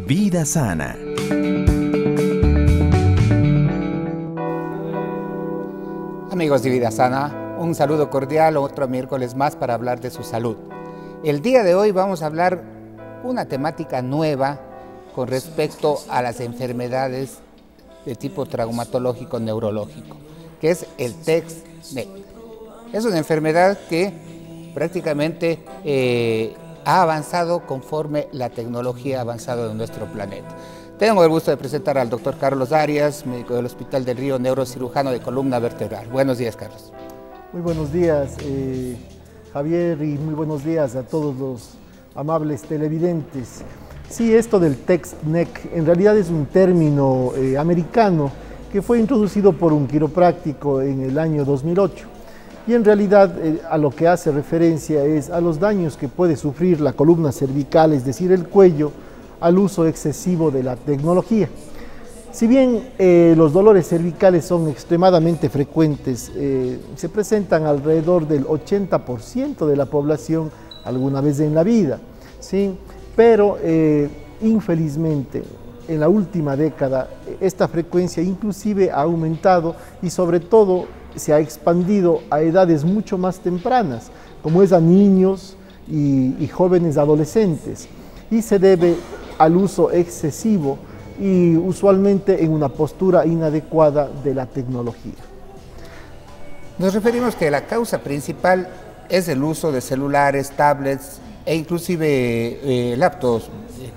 Vida Sana. Amigos de Vida Sana, un saludo cordial, otro miércoles más para hablar de su salud. El día de hoy vamos a hablar una temática nueva con respecto a las enfermedades de tipo traumatológico neurológico, que es el TEX-NEC. Es una enfermedad que prácticamente ha avanzado conforme la tecnología ha avanzado en nuestro planeta. Tengo el gusto de presentar al doctor Carlos Arias, médico del Hospital del Río, neurocirujano de columna vertebral. Buenos días, Carlos. Muy buenos días, Javier, y muy buenos días a todos los amables televidentes. Sí, esto del TEX-NEC en realidad es un término americano que fue introducido por un quiropráctico en el año 2008. Y en realidad a lo que hace referencia es a los daños que puede sufrir la columna cervical, es decir, el cuello, al uso excesivo de la tecnología. Si bien los dolores cervicales son extremadamente frecuentes, se presentan alrededor del 80% de la población alguna vez en la vida, ¿sí? Pero infelizmente en la última década esta frecuencia inclusive ha aumentado y sobre todo se ha expandido a edades mucho más tempranas, como es a niños y jóvenes adolescentes, y se debe al uso excesivo y usualmente en una postura inadecuada de la tecnología. Nos referimos que la causa principal es el uso de celulares, tablets e inclusive laptops,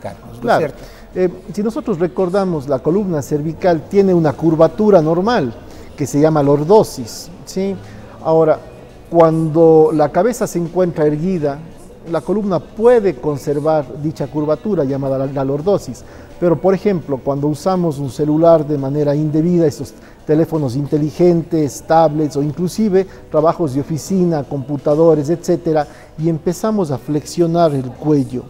Carlos, ¿no Claro. es cierto? Si nosotros recordamos, la columna cervical tiene una curvatura normal que se llama lordosis, ¿sí? Ahora, cuando la cabeza se encuentra erguida, la columna puede conservar dicha curvatura llamada la lordosis, pero por ejemplo, cuando usamos un celular de manera indebida, esos teléfonos inteligentes, tablets o inclusive trabajos de oficina, computadores, etcétera, y empezamos a flexionar el cuello,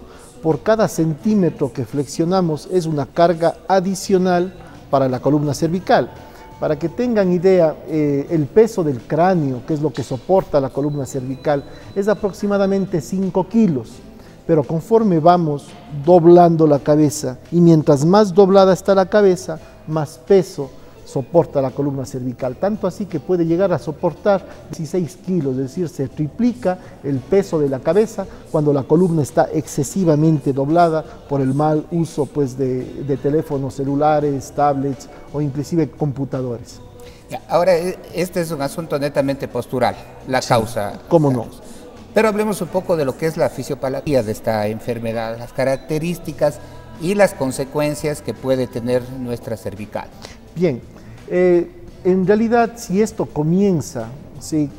por cada centímetro que flexionamos es una carga adicional para la columna cervical. Para que tengan idea, el peso del cráneo, que es lo que soporta la columna cervical, es aproximadamente 5 kilos. Pero conforme vamos doblando la cabeza, y mientras más doblada está la cabeza, más peso soporta la columna cervical. Tanto así que puede llegar a soportar 16 kilos, es decir, se triplica el peso de la cabeza cuando la columna está excesivamente doblada por el mal uso pues, de teléfonos celulares, tablets o inclusive computadores. Ahora, este es un asunto netamente postural, la causa. ¿Cómo no? Pero hablemos un poco de lo que es la fisiopatología de esta enfermedad, las características y las consecuencias que puede tener nuestra cervical. Bien, en realidad si esto comienza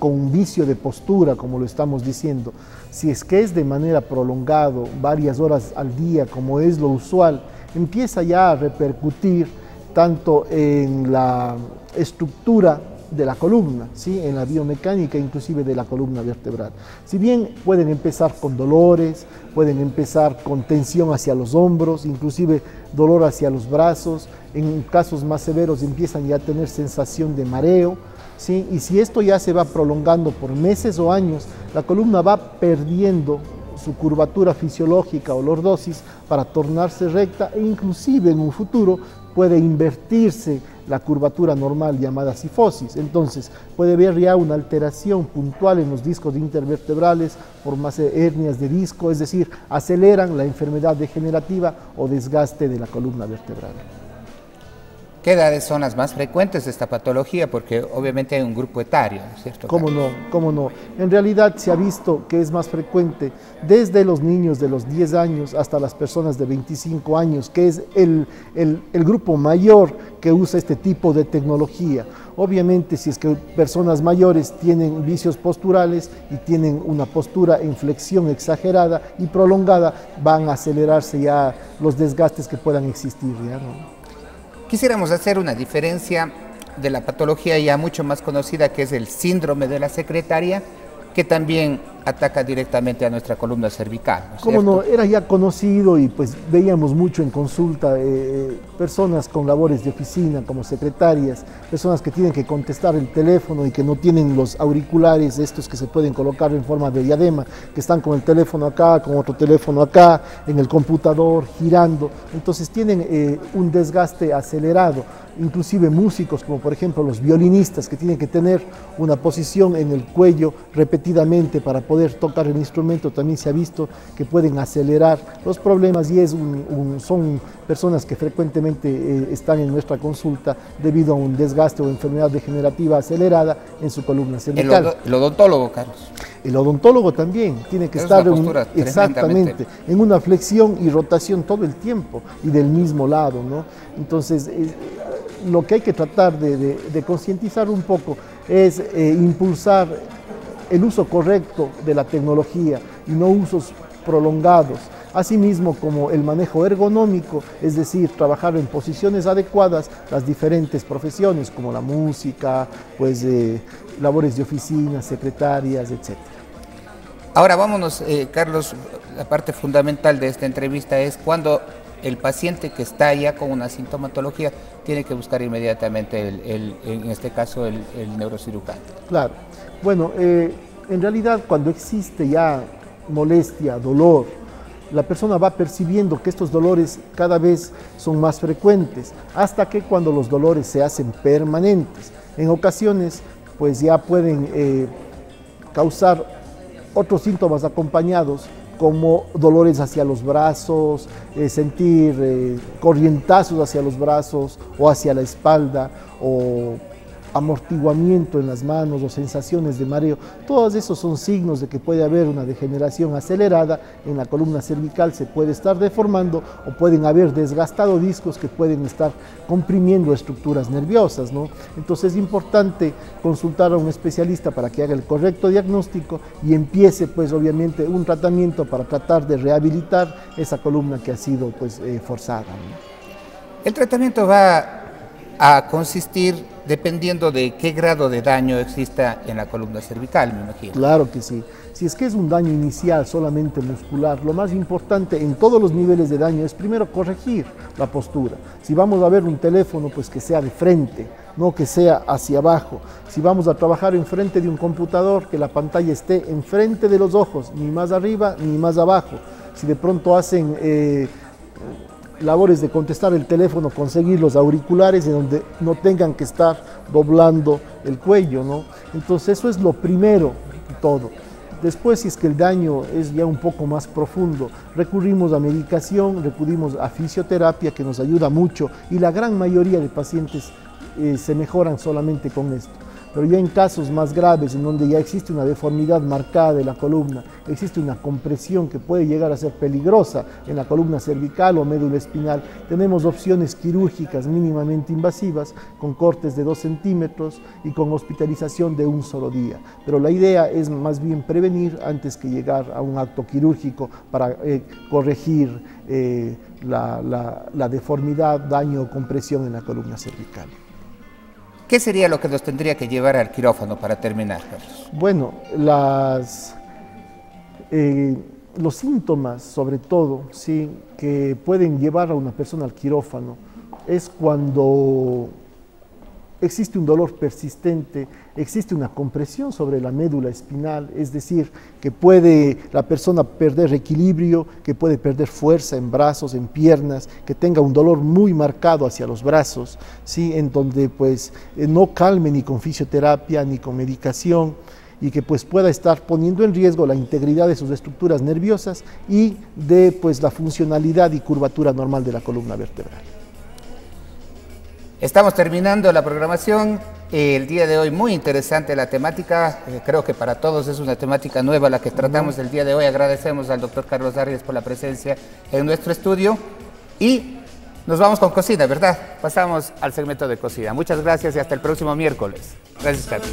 con un vicio de postura, como lo estamos diciendo, si es que es de manera prolongada, varias horas al día, como es lo usual, empieza ya a repercutir tanto en la estructura de la columna, ¿sí? En la biomecánica inclusive de la columna vertebral. Si bien pueden empezar con dolores, pueden empezar con tensión hacia los hombros, inclusive dolor hacia los brazos, en casos más severos empiezan ya a tener sensación de mareo, ¿sí? Y si esto ya se va prolongando por meses o años, la columna va perdiendo su curvatura fisiológica o lordosis para tornarse recta e inclusive en un futuro puede invertirse la curvatura normal llamada cifosis. Entonces puede haber ya una alteración puntual en los discos intervertebrales, formas hernias de disco, es decir, aceleran la enfermedad degenerativa o desgaste de la columna vertebral. ¿Qué edades son las más frecuentes de esta patología? Porque obviamente hay un grupo etario, ¿no es cierto? ¿Cómo no? ¿Cómo no? En realidad se ha visto que es más frecuente desde los niños de los 10 años hasta las personas de 25 años, que es el grupo mayor que usa este tipo de tecnología. Obviamente, si es que personas mayores tienen vicios posturales y tienen una postura en flexión exagerada y prolongada, van a acelerarse ya los desgastes que puedan existir, ¿ya? ¿No? Quisiéramos hacer una diferencia de la patología ya mucho más conocida, que es el síndrome de la secretaria, que también ataca directamente a nuestra columna cervical, ¿no es Como cierto? no, era ya conocido y pues veíamos mucho en consulta personas con labores de oficina como secretarias, personas que tienen que contestar el teléfono y que no tienen los auriculares estos que se pueden colocar en forma de diadema, que están con el teléfono acá, con otro teléfono acá, en el computador, girando. Entonces tienen un desgaste acelerado. Inclusive músicos como por ejemplo los violinistas que tienen que tener una posición en el cuello repetidamente para poder tocar el instrumento, también se ha visto que pueden acelerar los problemas y son personas que frecuentemente están en nuestra consulta debido a un desgaste o enfermedad degenerativa acelerada en su columna cervical. El odontólogo, Carlos. El odontólogo también tiene que estar exactamente en una flexión y rotación todo el tiempo y del mismo lado, ¿no? Entonces, lo que hay que tratar de concientizar un poco es impulsar el uso correcto de la tecnología y no usos prolongados. Asimismo como el manejo ergonómico, es decir, trabajar en posiciones adecuadas las diferentes profesiones como la música, pues labores de oficina, secretarias, etc. Ahora vámonos, Carlos, la parte fundamental de esta entrevista es cuando el paciente que está ya con una sintomatología tiene que buscar inmediatamente, en este caso, el neurocirujano. Claro. Bueno, en realidad cuando existe ya molestia, dolor, la persona va percibiendo que estos dolores cada vez son más frecuentes, hasta que cuando los dolores se hacen permanentes. En ocasiones, pues ya pueden causar otros síntomas acompañados, como dolores hacia los brazos, sentir corrientazos hacia los brazos o hacia la espalda, o amortiguamiento en las manos o sensaciones de mareo. Todos esos son signos de que puede haber una degeneración acelerada en la columna cervical, se puede estar deformando o pueden haber desgastado discos que pueden estar comprimiendo estructuras nerviosas, ¿no? Entonces es importante consultar a un especialista para que haga el correcto diagnóstico y empiece pues obviamente un tratamiento para tratar de rehabilitar esa columna que ha sido pues forzada, ¿no? El tratamiento va a consistir dependiendo de qué grado de daño exista en la columna cervical, me imagino. Claro que sí. Si es que es un daño inicial solamente muscular, lo más importante en todos los niveles de daño es primero corregir la postura. Si vamos a ver un teléfono, pues que sea de frente, no que sea hacia abajo. Si vamos a trabajar enfrente de un computador, que la pantalla esté enfrente de los ojos, ni más arriba ni más abajo. Si de pronto hacen labores de contestar el teléfono, conseguir los auriculares en donde no tengan que estar doblando el cuello, ¿no? Entonces eso es lo primero de todo. Después, si es que el daño es ya un poco más profundo, recurrimos a medicación, recurrimos a fisioterapia que nos ayuda mucho y la gran mayoría de pacientes se mejoran solamente con esto. Pero ya en casos más graves, en donde ya existe una deformidad marcada de la columna, existe una compresión que puede llegar a ser peligrosa en la columna cervical o médula espinal, tenemos opciones quirúrgicas mínimamente invasivas, con cortes de 2 centímetros y con hospitalización de un solo día. Pero la idea es más bien prevenir antes que llegar a un acto quirúrgico para corregir la deformidad, daño o compresión en la columna cervical. ¿Qué sería lo que nos tendría que llevar al quirófano para terminar, Carlos? Bueno, los síntomas, sobre todo, ¿sí?, que pueden llevar a una persona al quirófano es cuando existe un dolor persistente, existe una compresión sobre la médula espinal, es decir, que puede la persona perder equilibrio, que puede perder fuerza en brazos, en piernas, que tenga un dolor muy marcado hacia los brazos, ¿sí?, en donde pues no calme ni con fisioterapia ni con medicación, y que pues pueda estar poniendo en riesgo la integridad de sus estructuras nerviosas y de pues la funcionalidad y curvatura normal de la columna vertebral. Estamos terminando la programación. El día de hoy muy interesante la temática. Creo que para todos es una temática nueva la que tratamos el día de hoy. Agradecemos al doctor Carlos Arias por la presencia en nuestro estudio. Y nos vamos con cocina, ¿verdad? Pasamos al segmento de cocina. Muchas gracias y hasta el próximo miércoles. Gracias, Carlos.